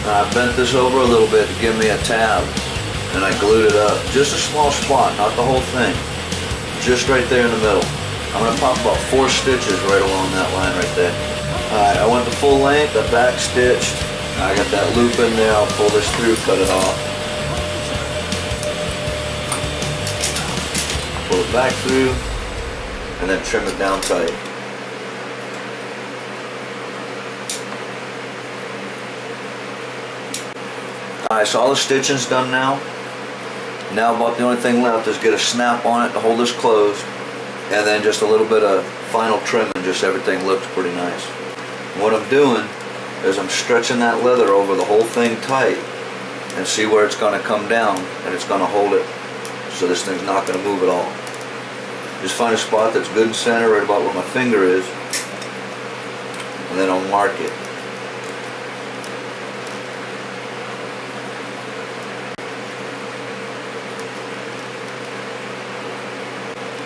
I bent this over a little bit to give me a tab, and I glued it up. Just a small spot, not the whole thing. Just right there in the middle. I'm going to pop about 4 stitches right along that line right there. Alright, I went the full length, I back stitched. I got that loop in there, I'll pull this through, cut it off. Pull it back through, and then trim it down tight. Alright, so all the stitching's done now. Now about the only thing left is get a snap on it to hold this closed, and then just a little bit of final trim, and just everything looks pretty nice. What I'm doing is I'm stretching that leather over the whole thing tight, and see where it's going to come down, and it's going to hold it so this thing's not going to move at all. Just find a spot that's good and center, right about where my finger is, and then I'll mark it.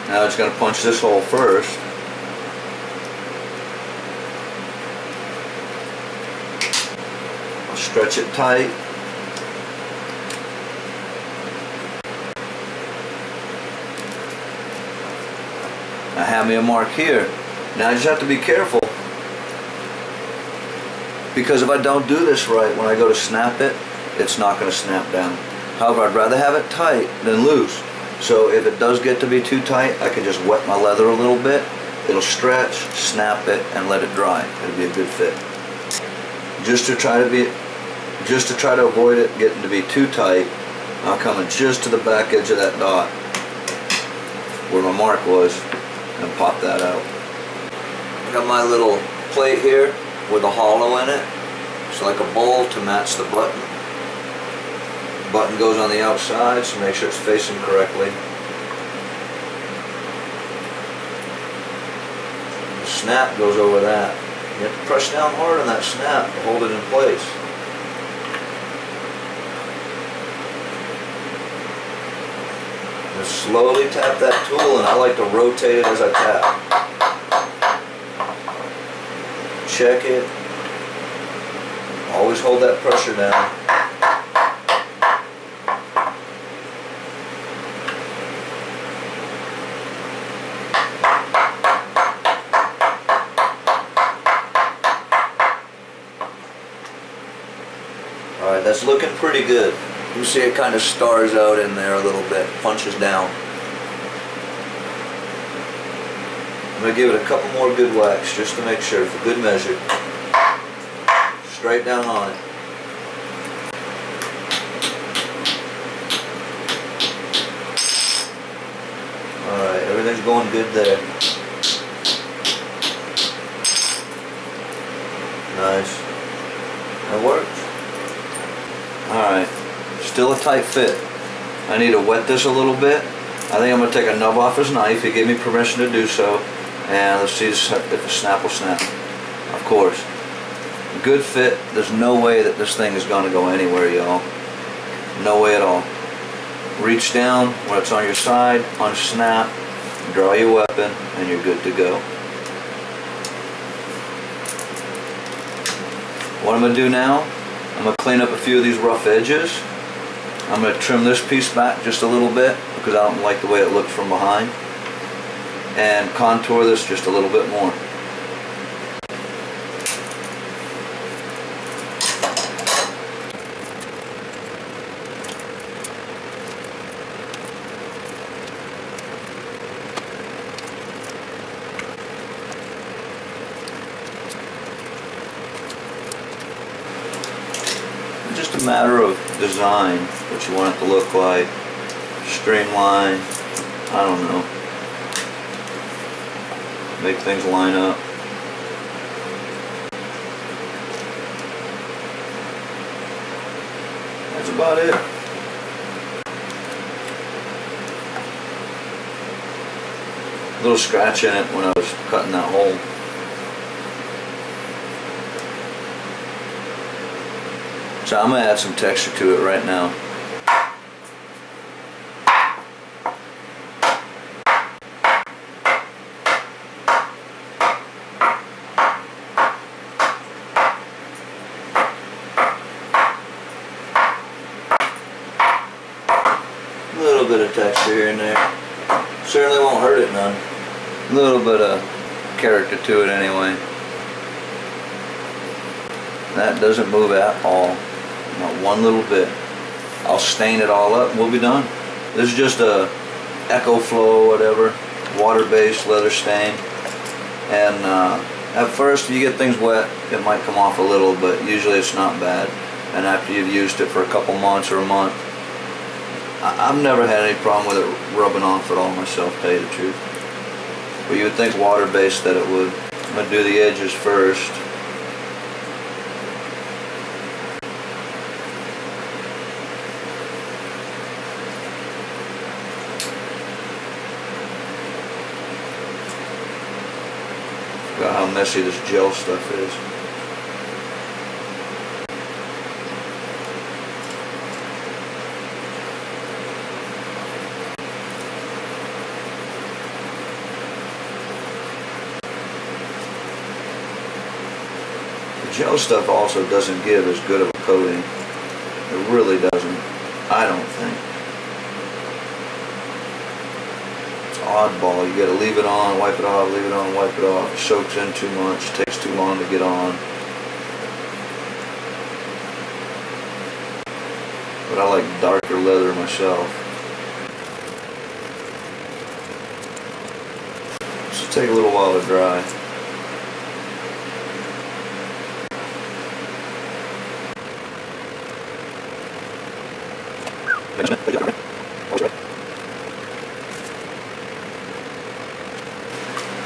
Now it's going to punch this hole first. I'll stretch it tight. I have me a mark here. Now I just have to be careful, because if I don't do this right, when I go to snap it, it's not going to snap down. However, I'd rather have it tight than loose. So if it does get to be too tight, I can just wet my leather a little bit. It'll stretch, snap it, and let it dry. It'll be a good fit. Just to try to avoid it getting to be too tight, I'm coming just to the back edge of that dot where my mark was, and pop that out. I got my little plate here with a hollow in it. It's like a bowl to match the button. Button goes on the outside, so make sure it's facing correctly. The snap goes over that. You have to press down hard on that snap to hold it in place. Just slowly tap that tool, and I like to rotate it as I tap. Check it. Always hold that pressure down. Alright, that's looking pretty good. You see it kind of stars out in there a little bit, punches down. I'm going to give it a couple more good whacks just to make sure, for good measure. Straight down on it. Alright, everything's going good there. Nice. That works. Alright, still a tight fit. I need to wet this a little bit. I think I'm going to take a nub off his knife. He gave me permission to do so. And let's see if the snap will snap. Of course. Good fit. There's no way that this thing is going to go anywhere, y'all. No way at all. Reach down when it's on your side, punch snap, draw your weapon, and you're good to go. What I'm going to do now, I'm going to clean up a few of these rough edges. I'm going to trim this piece back just a little bit because I don't like the way it looks from behind. And contour this just a little bit more. Just a matter of design, what you want it to look like, streamline, I don't know, make things line up. That's about it. A little scratch in it when I was cutting that hole. So I'm going to add some texture to it right now. little bit of texture here and there. Certainly won't hurt it none. A little bit of character to it anyway. That doesn't move at all. Not one little bit. I'll stain it all up and we'll be done. This is just a Eco Flow, whatever, water-based leather stain. And at first, if you get things wet, it might come off a little, but usually it's not bad. And after you've used it for a couple months or a month, I've never had any problem with it rubbing off at all myself, to tell you the truth. But you would think water-based that it would. I'm going to do the edges first. Look at how messy this gel stuff is. The gel stuff also doesn't give as good of a coating. It really doesn't. I don't think. Oddball. You got to leave it on, wipe it off, leave it on, wipe it off. It soaks in too much, takes too long to get on. But I like darker leather myself. So take a little while to dry.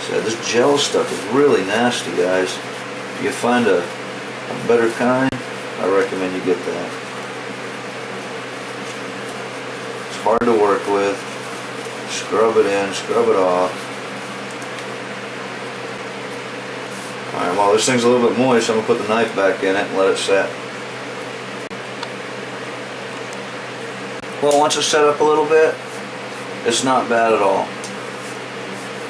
So this gel stuff is really nasty, guys. If you find a better kind, I recommend you get that. It's hard to work with. Scrub it in, scrub it off. Alright, while this thing's a little bit moist, I'm going to put the knife back in it and let it set. Well, once it's set up a little bit, it's not bad at all.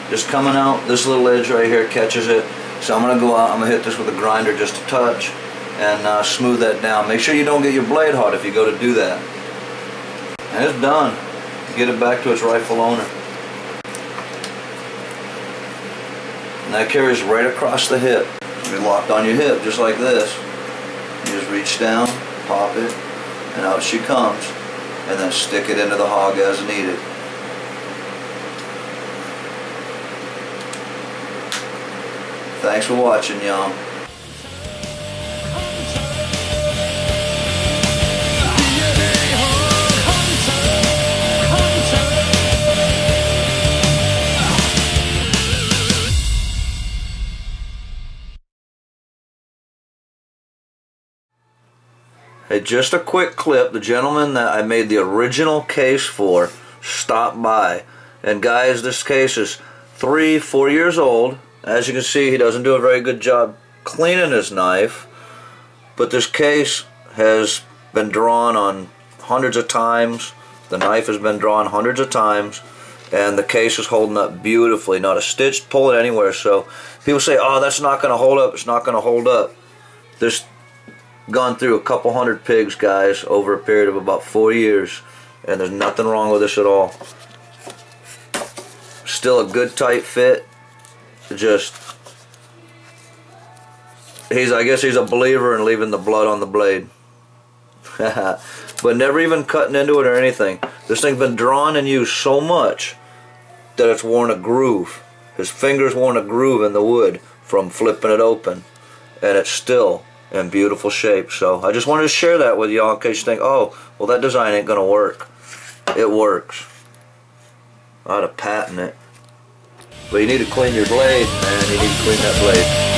Just coming out, this little edge right here catches it. So I'm going to go out, I'm going to hit this with a grinder just a touch and smooth that down. Make sure you don't get your blade hot if you go to do that. And it's done. Get it back to its rightful owner. And that carries right across the hip. It'll be locked on your hip just like this. You just reach down, pop it, and out she comes. And then stick it into the hog as needed. Thanks for watching, y'all. Hey, just a quick clip. The gentleman that I made the original case for stopped by. And guys, this case is 3-4 years old. As you can see, he doesn't do a very good job cleaning his knife, but this case has been drawn on hundreds of times. The knife has been drawn hundreds of times, and the case is holding up beautifully. Not a stitch pulling anywhere. So people say, oh, that's not going to hold up. It's not going to hold up. This gone through a couple hundred pigs, guys, over a period of about 4 years, and there's nothing wrong with this at all. Still a good tight fit. Just, I guess he's a believer in leaving the blood on the blade. But never even cutting into it or anything. This thing's been drawn and used so much that it's worn a groove. His finger's worn a groove in the wood from flipping it open, and it's still in beautiful shape. So I just wanted to share that with y'all in case you think, oh, well, that design ain't gonna work. It works. I ought to patent it. But you need to clean your blade, man. You need to clean that blade.